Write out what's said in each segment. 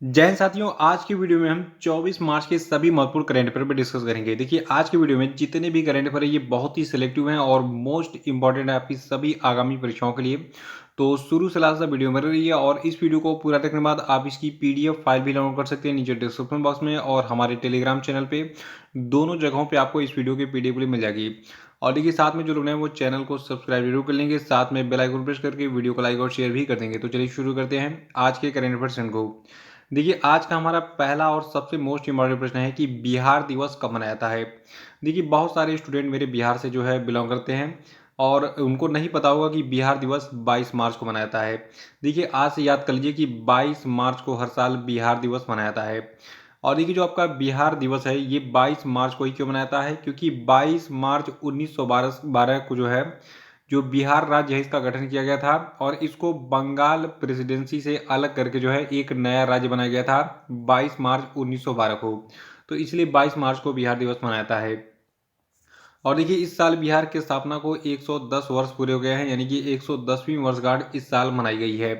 जय हिंद साथियों, आज की वीडियो में हम 24 मार्च के सभी महत्वपूर्ण करंट अफेयर पर डिस्कस करेंगे। देखिए, आज की वीडियो में जितने भी करंट अफेयर है ये बहुत ही सिलेक्टिव हैं और मोस्ट इंपॉर्टेंट है आपकी सभी आगामी परीक्षाओं के लिए। तो शुरू से लास्ट तक वीडियो में रहिए और इस वीडियो को पूरा देखने के बाद आप इसकी पीडीएफ फाइल भी डाउनलोड कर सकते हैं नीचे डिस्क्रिप्शन बॉक्स में और हमारे टेलीग्राम चैनल पे। दोनों जगहों पे आपको इस वीडियो की पीडीएफ मिल जाएगी। और देखिए, साथ में जो लोग हैं वो चैनल को सब्सक्राइब जरूर कर लेंगे, साथ में बेल आइकन प्रेस करके वीडियो को लाइक और शेयर भी कर देंगे। तो चलिए शुरू करते हैं आज के करंट अफेयर को। देखिए, आज का हमारा पहला और सबसे मोस्ट इम्पॉर्टेंट प्रश्न है कि बिहार दिवस कब मनाया जाता है। देखिए, बहुत सारे स्टूडेंट मेरे बिहार से जो है बिलोंग करते हैं और उनको नहीं पता होगा कि बिहार दिवस 22 मार्च को मनाया जाता है। देखिए, आज से याद कर लीजिए कि 22 मार्च को हर साल बिहार दिवस मनाया जाता है। और देखिए, जो आपका बिहार दिवस है ये 22 मार्च को ही क्यों मनाया जाता है, क्योंकि 22 मार्च 1912 को जो है जो बिहार राज्य है इसका गठन किया गया था और इसको बंगाल प्रेसिडेंसी से अलग करके जो है एक नया राज्य बनाया गया था 22 मार्च 1912 को। तो इसलिए 22 मार्च को बिहार दिवस मनाया जाता है। और देखिए, इस साल बिहार की स्थापना को 110 वर्ष पूरे हो गए हैं, यानी कि 110वीं वर्षगांठ इस साल मनाई गई है।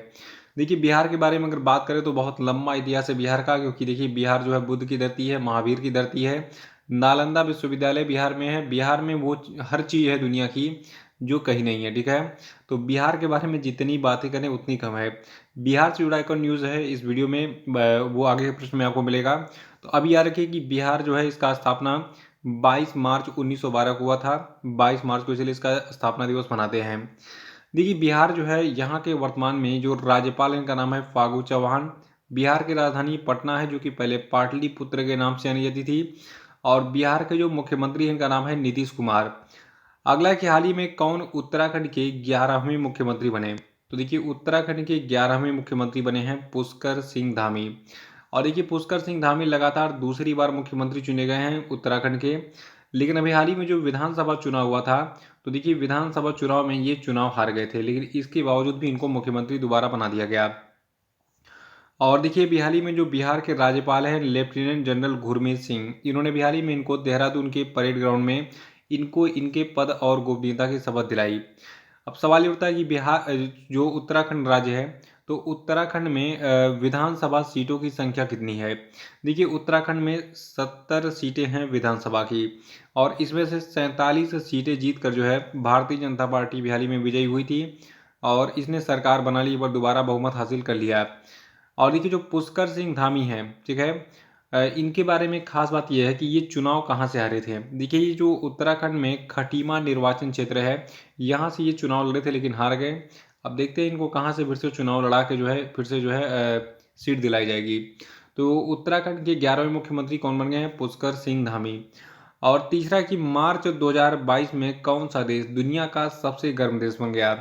देखिए, बिहार के बारे में अगर बात करें तो बहुत लंबा इतिहास है बिहार का, क्योंकि देखिए बिहार जो है बुद्ध की धरती है, महावीर की धरती है। नालंदा विश्वविद्यालय बिहार में है। बिहार में वो हर चीज़ है दुनिया की जो कहीं नहीं है, ठीक है। तो बिहार के बारे में जितनी बातें करें उतनी कम है। बिहार से जुड़ा एक और न्यूज़ है इस वीडियो में, वो आगे के प्रश्न में आपको मिलेगा। तो अभी याद रखिए कि बिहार जो है इसका स्थापना 22 मार्च 1912 को हुआ था। 22 मार्च को इसलिए इसका स्थापना दिवस मनाते हैं। देखिए, बिहार जो है यहाँ के वर्तमान में जो राज्यपाल हैं इनका नाम है फागू चौहान। बिहार की राजधानी पटना है, जो कि पहले पाटलिपुत्र के नाम से जानी जाती थी। और बिहार के जो मुख्यमंत्री हैं इनका नाम है नीतीश कुमार। अगला है कि हाल ही में कौन उत्तराखंड के 11वें मुख्यमंत्री बने। तो देखिए, उत्तराखंड के 11वें मुख्यमंत्री बने हैं पुष्कर सिंह धामी। और देखिए, पुष्कर सिंह धामी लगातार दूसरी बार मुख्यमंत्री चुने गए हैं उत्तराखंड के। लेकिन अभी हाल ही में जो विधानसभा चुनाव हुआ था, तो देखिए विधानसभा चुनाव में ये चुनाव हार गए थे, लेकिन इसके बावजूद भी इनको मुख्यमंत्री दोबारा बना दिया गया। और देखिए, अभी हाल ही में जो बिहार के राज्यपाल हैं लेफ्टिनेंट जनरल गुरमीत सिंह, इन्होंने भी हाल ही में इनको देहरादून के परेड ग्राउंड में इनको इनके पद और गोपनीयता की शपथ दिलाई। अब सवाल ये उठता है कि बिहार जो उत्तराखंड राज्य है, तो उत्तराखंड में विधानसभा सीटों की संख्या कितनी है। देखिए, उत्तराखंड में 70 सीटें हैं विधानसभा की और इसमें से 47 सीटें जीतकर जो है भारतीय जनता पार्टी भी हाल ही में विजयी हुई थी और इसने सरकार बना ली और दोबारा बहुमत हासिल कर लिया। और देखिए, जो पुष्कर सिंह धामी हैं, ठीक है, इनके बारे में खास बात यह है कि ये चुनाव कहाँ से हारे थे। देखिए, ये जो उत्तराखंड में खटीमा निर्वाचन क्षेत्र है, यहाँ से ये चुनाव लड़े थे लेकिन हार गए। अब देखते हैं इनको कहाँ से फिर से चुनाव लड़ा के जो है फिर से जो है सीट दिलाई जाएगी। तो उत्तराखंड के 11वें मुख्यमंत्री कौन बन गए हैं, पुष्कर सिंह धामी। और तीसरा कि मार्च 2022 में कौन सा देश दुनिया का सबसे गर्म देश बन गया।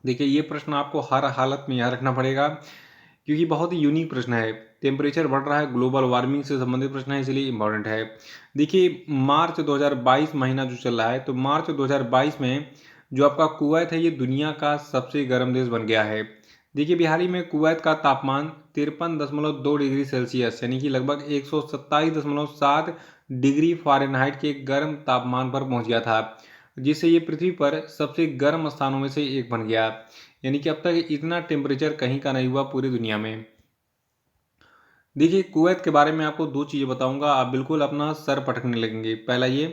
देखिए, ये प्रश्न आपको हर हालत में याद रखना पड़ेगा, क्योंकि बहुत ही यूनिक प्रश्न है। टेम्परेचर बढ़ रहा है, ग्लोबल वार्मिंग से संबंधित प्रश्न है, इसलिए इंपॉर्टेंट है। देखिए, मार्च 2022 महीना जो चल रहा है, तो मार्च 2022 में जो आपका कुवैत है ये दुनिया का सबसे गर्म देश बन गया है। देखिए, बिहार ही में कुवैत का तापमान 53.2 डिग्री सेल्सियस यानी कि लगभग 127.7 डिग्री फ़ारेनहाइट के गर्म तापमान पर पहुंच गया था, जिससे ये पृथ्वी पर सबसे गर्म स्थानों में से एक बन गया। यानी कि अब तक इतना टेम्परेचर कहीं का नहीं हुआ पूरी दुनिया में। देखिए, कुवैत के बारे में आपको दो चीज़ें बताऊंगा, आप बिल्कुल अपना सर पटकने लगेंगे। पहला ये,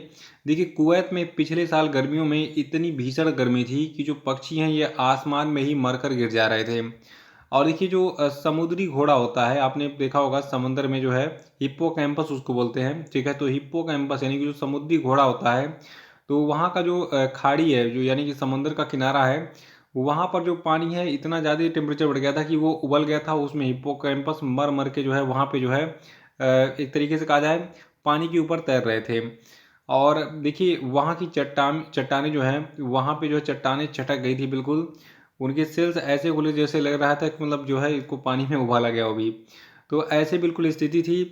देखिए कुवैत में पिछले साल गर्मियों में इतनी भीषण गर्मी थी कि जो पक्षी हैं ये आसमान में ही मरकर गिर जा रहे थे। और देखिए, जो समुद्री घोड़ा होता है, आपने देखा होगा समुद्र में जो है हिप्पोकैम्पस उसको बोलते हैं, ठीक है। तो हिप्पोकैम्पस यानी कि जो समुद्री घोड़ा होता है, तो वहाँ का जो खाड़ी है, जो यानी कि समुद्र का किनारा है, वहाँ पर जो पानी है इतना ज़्यादा टेम्परेचर बढ़ गया था कि वो उबल गया था। उसमें हिप्पोकैम्पस मर मर के जो है वहाँ पे जो है एक तरीके से कहा जाए पानी के ऊपर तैर रहे थे। और देखिए, वहाँ की चट्टानें जो हैं वहाँ पे जो है चट्टानें छटक गई थी बिल्कुल। उनके सेल्स ऐसे खुले जैसे लग रहा था कि मतलब जो है इसको पानी में उबाला गया हो अभी। तो ऐसे बिल्कुल स्थिति थी।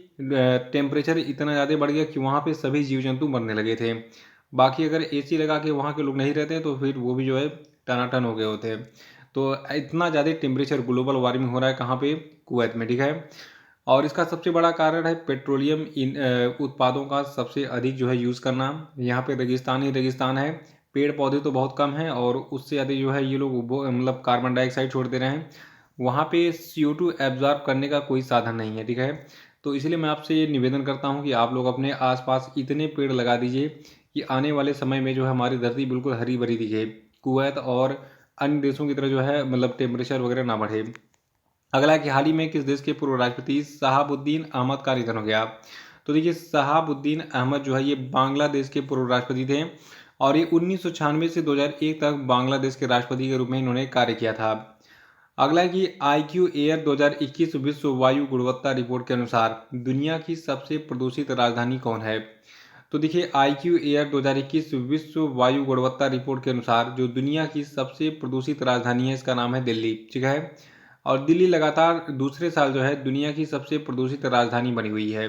टेम्परेचर इतना ज़्यादा बढ़ गया कि वहाँ पे सभी जीव जंतु मरने लगे थे। बाकी अगर एसी लगा के वहाँ के लोग नहीं रहते तो फिर वो भी जो है टनाटन हो गए होते हैं। तो इतना ज़्यादा टेम्परेचर ग्लोबल वार्मिंग हो रहा है कहाँ पे, कुवैत में, ठीक है। और इसका सबसे बड़ा कारण है पेट्रोलियम उत्पादों का सबसे अधिक जो है यूज़ करना। यहाँ पे रेगिस्तान ही रेगिस्तान है, पेड़ पौधे तो बहुत कम हैं और उससे ज़्यादा जो है ये लोग मतलब कार्बन डाइऑक्साइड छोड़ दे रहे हैं। वहाँ पे CO2 एब्जॉर्ब करने का कोई साधन नहीं है, ठीक है। तो इसलिए मैं आपसे ये निवेदन करता हूँ कि आप लोग अपने आसपास इतने पेड़ लगा दीजिए कि आने वाले समय में जो है हमारी धरती बिल्कुल हरी भरी दिखे, कुवैत और अन्य देशों की तरह जो है मतलब टेम्परेचर वगैरह ना बढ़े। अगला है कि हाल ही में किस देश के पूर्व राष्ट्रपति शहाबुद्दीन अहमद का निधन हो गया। तो देखिए शहाबुद्दीन अहमद जो है ये बांग्लादेश के पूर्व राष्ट्रपति थे और ये 1996 से 2001 तक बांग्लादेश के राष्ट्रपति के रूप में इन्होंने कार्य किया था। अगला है कि IQ एयर 2021 विश्व वायु गुणवत्ता रिपोर्ट के अनुसार दुनिया की सबसे प्रदूषित राजधानी कौन है। तो देखिए IQ एयर 2021 विश्व वायु गुणवत्ता रिपोर्ट के अनुसार जो दुनिया की सबसे प्रदूषित राजधानी है इसका नाम है दिल्ली, ठीक है। और दिल्ली लगातार दूसरे साल जो है दुनिया की सबसे प्रदूषित राजधानी बनी हुई है।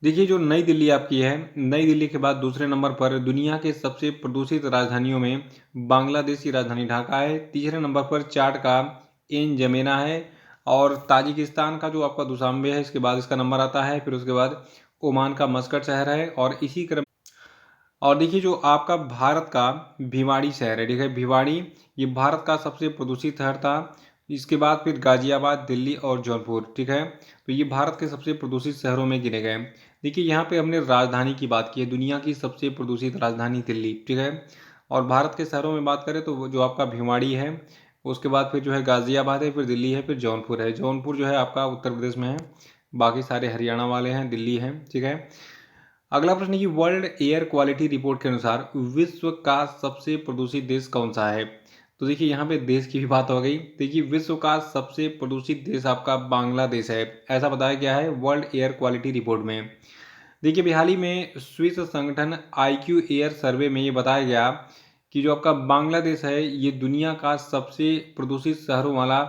देखिए जो नई दिल्ली आपकी है, नई दिल्ली के बाद दूसरे नंबर पर दुनिया के सबसे प्रदूषित राजधानियों में बांग्लादेश की राजधानी ढाका है। तीसरे नंबर पर चाड का एन जमेना है और ताजिकिस्तान का जो आपका दुशांबे है इसके बाद इसका नंबर आता है। फिर उसके बाद ओमान का मस्कट शहर है और इसी क्रम और देखिए जो आपका भारत का भिवाड़ी शहर है, ठीक है, भिवाड़ी ये भारत का सबसे प्रदूषित शहर था। इसके बाद फिर गाजियाबाद, दिल्ली और जौनपुर, ठीक है। तो ये भारत के सबसे प्रदूषित शहरों में गिने गए। देखिए यहाँ पे हमने राजधानी की बात की है, दुनिया की सबसे प्रदूषित राजधानी दिल्ली, ठीक है। और भारत के शहरों में बात करें तो जो आपका भिवाड़ी है, उसके बाद फिर जो है गाजियाबाद है, फिर दिल्ली है, फिर जौनपुर है। जौनपुर जो है आपका उत्तर प्रदेश में है, बाकी सारे हरियाणा वाले हैं, दिल्ली है, ठीक है। अगला प्रश्न है कि वर्ल्ड एयर क्वालिटी रिपोर्ट के अनुसार विश्व का सबसे प्रदूषित देश कौन सा है। तो देखिए यहाँ पे देश की भी बात हो गई। देखिए विश्व का सबसे प्रदूषित देश आपका बांग्लादेश है, ऐसा बताया गया है वर्ल्ड एयर क्वालिटी रिपोर्ट में। देखिए अभी हाल ही में स्विस संगठन IQ एयर सर्वे में ये बताया गया कि जो आपका बांग्लादेश है ये दुनिया का सबसे प्रदूषित शहरों वाला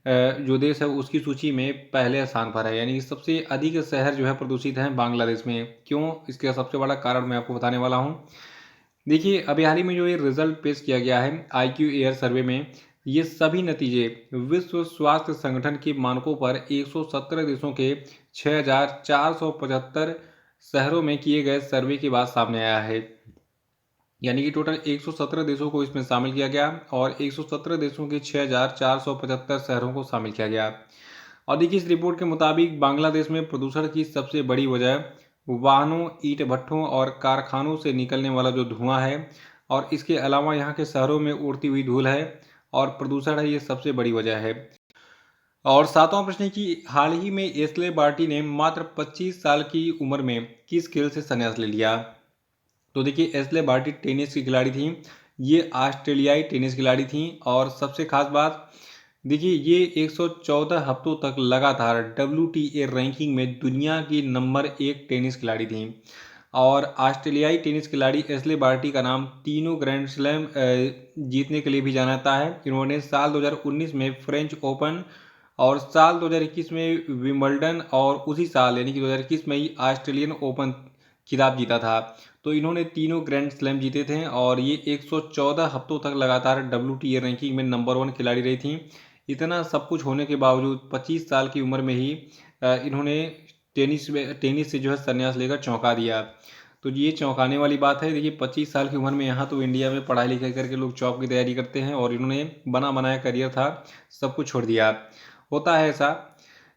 जो देश है उसकी सूची में पहले स्थान पर है, यानी कि सबसे अधिक शहर जो है प्रदूषित हैं बांग्लादेश में। क्यों, इसका सबसे बड़ा कारण मैं आपको बताने वाला हूँ। देखिए अभी हाल ही में जो ये रिजल्ट पेश किया गया है IQ एयर सर्वे में, ये सभी नतीजे विश्व स्वास्थ्य संगठन के मानकों पर 117 देशों के 6,475 शहरों में किए गए सर्वे के बाद सामने आया है। यानी कि टोटल 117 देशों को इसमें शामिल किया गया और 117 देशों के 6,475 शहरों को शामिल किया गया। और देखिए इस रिपोर्ट के मुताबिक बांग्लादेश में प्रदूषण की सबसे बड़ी वजह वाहनों, ईंट भट्ठों और कारखानों से निकलने वाला जो धुआं है और इसके अलावा यहाँ के शहरों में उड़ती हुई धूल है और प्रदूषण है, ये सबसे बड़ी वजह है। और सातवां प्रश्न है कि हाल ही में एस्ले बार्टी ने मात्र 25 साल की उम्र में किस खेल से संन्यास ले लिया। तो देखिए एस्ले बार्टी टेनिस की खिलाड़ी थी, ये ऑस्ट्रेलियाई टेनिस खिलाड़ी थी और सबसे खास बात देखिए ये 114 हफ्तों तक लगातार WTA रैंकिंग में दुनिया की नंबर 1 टेनिस खिलाड़ी थी। और ऑस्ट्रेलियाई टेनिस खिलाड़ी एस्ले बार्टी का नाम तीनों ग्रैंड स्लैम जीतने के लिए भी जाना जाता है। इन्होंने साल 2019 में फ्रेंच ओपन और साल 2021 में विंबलडन और उसी साल यानी कि 2021 में ही ऑस्ट्रेलियन ओपन खिताब जीता था। तो इन्होंने तीनों ग्रैंड स्लैम जीते थे और ये 114 हफ्तों तक लगातार WTA रैंकिंग में नंबर 1 खिलाड़ी रही थी। इतना सब कुछ होने के बावजूद 25 साल की उम्र में ही इन्होंने टेनिस से जो है संन्यास लेकर चौंका दिया। तो ये चौंकाने वाली बात है। देखिए 25 साल की उम्र में यहाँ तो इंडिया में पढ़ाई लिखाई करके लोग जॉब की तैयारी करते हैं और इन्होंने बना बनाया करियर था, सब कुछ छोड़ दिया। होता है ऐसा,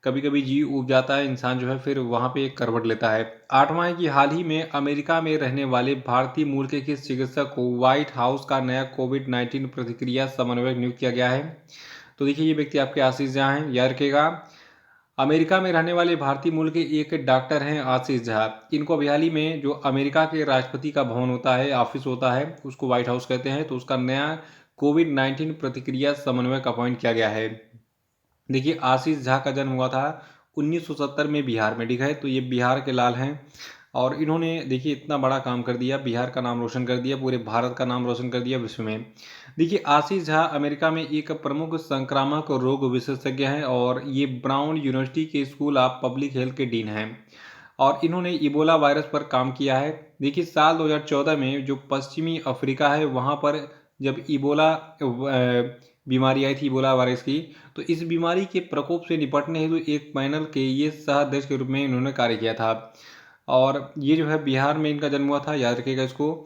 कभी कभी जी उब जाता है इंसान जो है, फिर वहाँ पे एक करवट लेता है। आठवां है कि हाल ही में अमेरिका में रहने वाले भारतीय मूल के किस चिकित्सक को व्हाइट हाउस का नया कोविड-19 प्रतिक्रिया समन्वयक नियुक्त किया गया है। तो देखिए ये व्यक्ति आपके आशीष झा हैं, याद रखिएगा। अमेरिका में रहने वाले भारतीय मूल के एक डॉक्टर हैं आशीष झा। इनको अभी हाल ही में जो अमेरिका के राष्ट्रपति का भवन होता है, ऑफिस होता है, उसको व्हाइट हाउस कहते हैं, तो उसका नया कोविड-19 प्रतिक्रिया समन्वयक अपॉइंट किया गया है। देखिए आशीष झा का जन्म हुआ था 1970 में बिहार में, ठीक है। तो ये बिहार के लाल हैं और इन्होंने देखिए इतना बड़ा काम कर दिया, बिहार का नाम रोशन कर दिया, पूरे भारत का नाम रोशन कर दिया विश्व में। देखिए आशीष झा अमेरिका में एक प्रमुख संक्रामक रोग विशेषज्ञ हैं और ये ब्राउन यूनिवर्सिटी के स्कूल ऑफ पब्लिक हेल्थ के डीन हैं और इन्होंने इबोला वायरस पर काम किया है। देखिए साल 2014 में जो पश्चिमी अफ्रीका है वहाँ पर जब इबोला बीमारी आई थी इबोला वायरस की, तो इस बीमारी के प्रकोप से निपटने हेतु एक पैनल के ये सह के रूप में इन्होंने कार्य किया था। और ये जो है बिहार में इनका जन्म हुआ था, याद रखिएगा इसको।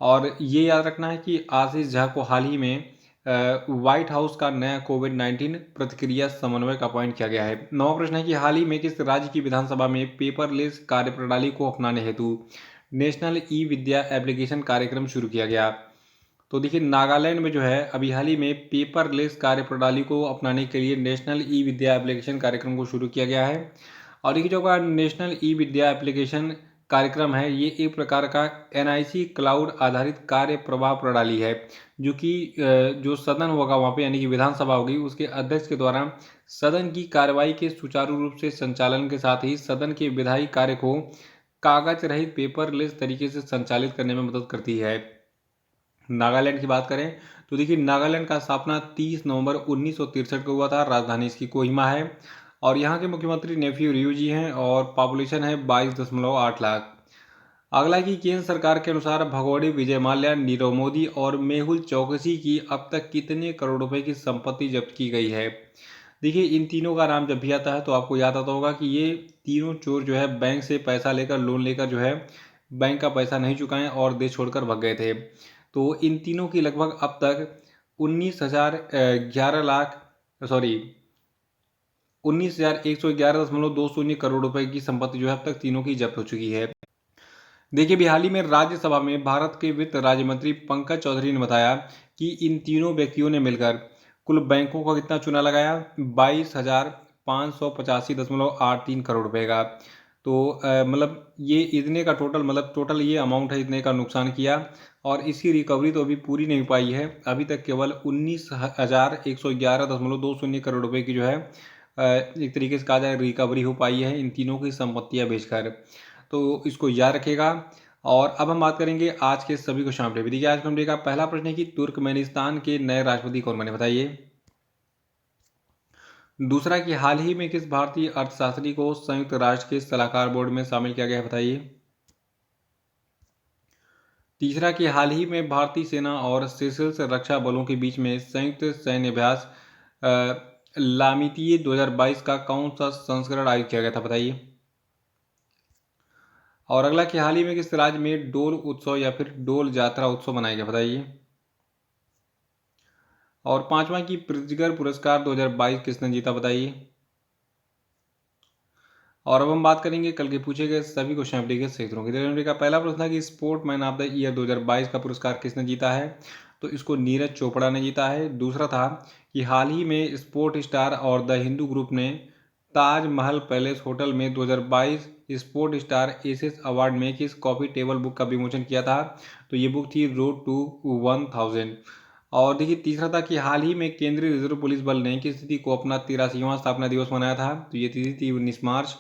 और ये याद रखना है कि आशीष झा को हाल ही में व्हाइट हाउस का नया कोविड-19 प्रतिक्रिया समन्वयक अपॉइंट किया गया है। नवा प्रश्न है कि हाल ही में किस राज्य की विधानसभा में पेपरलेस कार्यप्रणाली को अपनाने हेतु नेशनल ई विद्या एप्लीकेशन कार्यक्रम शुरू किया गया? तो देखिए, नागालैंड में जो है अभी हाल ही में पेपरलेस कार्यप्रणाली को अपनाने के लिए नेशनल ई विद्या एप्लीकेशन कार्यक्रम को शुरू किया गया है। और देखिए, जो का नेशनल ई विद्या एप्लीकेशन कार्यक्रम है, ये एक प्रकार का एनआईसी क्लाउड आधारित कार्य प्रवाह प्रणाली है, जो कि जो सदन होगा वहाँ पे, यानी कि विधानसभा होगी, उसके अध्यक्ष के द्वारा सदन की कार्रवाई के सुचारू रूप से संचालन के साथ ही सदन के विधायी कार्य को कागज रहित पेपरलेस तरीके से संचालित करने में मदद करती है। नागालैंड की बात करें तो देखिए, नागालैंड का स्थापना 30 नवंबर 1963 को हुआ था। राजधानी इसकी कोहिमा है और यहाँ के मुख्यमंत्री नेफ्यू रियो जी हैं और पॉपुलेशन है 22.8 लाख। अगला कि केंद्र सरकार के अनुसार भगोड़े विजय माल्या, नीरव मोदी और मेहुल चौकसी की अब तक कितने करोड़ रुपए की संपत्ति जब्त की गई है? देखिए, इन तीनों का नाम जब भी आता है तो आपको याद आता होगा कि ये तीनों चोर जो है बैंक से पैसा लेकर, लोन लेकर जो है बैंक का पैसा नहीं चुकाएं और देश छोड़कर भाग गए थे। तो इन तीनों की लगभग अब तक 19,111.20 करोड़ रुपए की संपत्ति जो है अब तक तीनों की जब्त हो चुकी है। देखिए, अभी हाल ही में राज्यसभा में भारत के वित्त राज्य मंत्री पंकज चौधरी ने बताया कि इन तीनों व्यक्तियों ने मिलकर कुल बैंकों का कितना चूना लगाया? 22,585.83 करोड़ रुपए का। तो मतलब ये इतने का टोटल, मतलब टोटल ये अमाउंट है, इतने का नुकसान किया और इसकी रिकवरी तो अभी पूरी नहीं पाई है। अभी तक केवल 19,111.20 करोड़ रुपए की जो है एक तरीके से कहा जाए रिकवरी हो पाई है इन तीनों की संपत्तियां बेचकर। तो इसको याद रखेगा। और अब हम बात करेंगे आज के सभी क्वेश्चन अपडेट। देखिए, आज हम का पहला प्रश्न है कि तुर्कमेनिस्तान के नए राष्ट्रपति कौन बने, बताइए। दूसरा कि हाल ही में किस भारतीय अर्थशास्त्री को संयुक्त राष्ट्र के सलाहकार बोर्ड में शामिल किया गया है, बताइए। तीसरा कि हाल ही में भारतीय सेना और सेशल्स रक्षा बलों के बीच में संयुक्त सैन्य अभ्यास लामितीय 2022 का कौन सा संस्करण आयोजित किया गया था, बताइए। और अगला कि हाल ही में किस राज्य में डोल उत्सव या फिर डोल जात्रा उत्सव मनाया गया, बताइए। और पांचवा की प्रिज्गर पुरस्कार 2022 किसने जीता, बताइए। और अब हम बात करेंगे कल के पूछे गए सभी क्वेश्चन अपडेट के सही उत्तरों की। का पहला प्रश्न था कि sport man of the year 2022 का पुरस्कार किसने जीता है, तो इसको नीरज चोपड़ा ने जीता है। दूसरा था कि हाल ही में स्पोर्ट स्टार और द हिंदू ग्रुप ने ताज महल पैलेस होटल में 2022 स्पोर्ट स्टार एसेस अवार्ड में किस कॉफी टेबल बुक का विमोचन किया था, तो ये बुक थी रोड टू 1000। और देखिए, तीसरा था कि हाल ही में केंद्रीय रिजर्व पुलिस बल ने किस तिथि को अपना 83वां स्थापना दिवस मनाया था, तो ये तिथि थी 19 मार्च।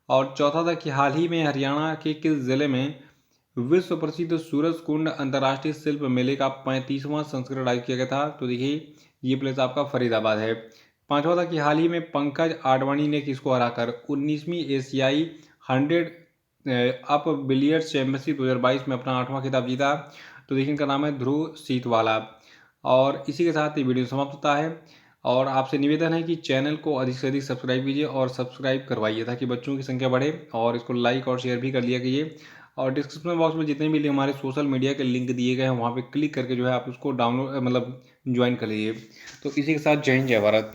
और चौथा था कि हाल ही में हरियाणा के किस जिले में विश्व प्रसिद्ध सूरज कुंड अंतर्राष्ट्रीय शिल्प मेले का 35वां संस्करण आयोजित किया गया था, तो देखिए ये प्लेस आपका फरीदाबाद है। पांचवा था कि हाल ही में पंकज आडवाणी ने किसको हराकर 19वीं एशियाई 100 अप बिलियर्ड्स चैंपियनशिप 2022 में अपना 8वां खिताब जीता, तो देखिए इनका नाम है ध्रुव सीतवाला। और इसी के साथ ये वीडियो समाप्त होता है और आपसे निवेदन है कि चैनल को अधिक से अधिक सब्सक्राइब कीजिए और सब्सक्राइब करवाइए ताकि बच्चों की संख्या बढ़े, और इसको लाइक और शेयर भी कर लिया कीजिए। और डिस्क्रिप्शन बॉक्स में जितने भी हमारे सोशल मीडिया के लिंक दिए गए हैं वहाँ पे क्लिक करके जो है आप उसको डाउनलोड मतलब ज्वाइन कर लीजिए। तो इसी के साथ जय हिंद, जय भारत।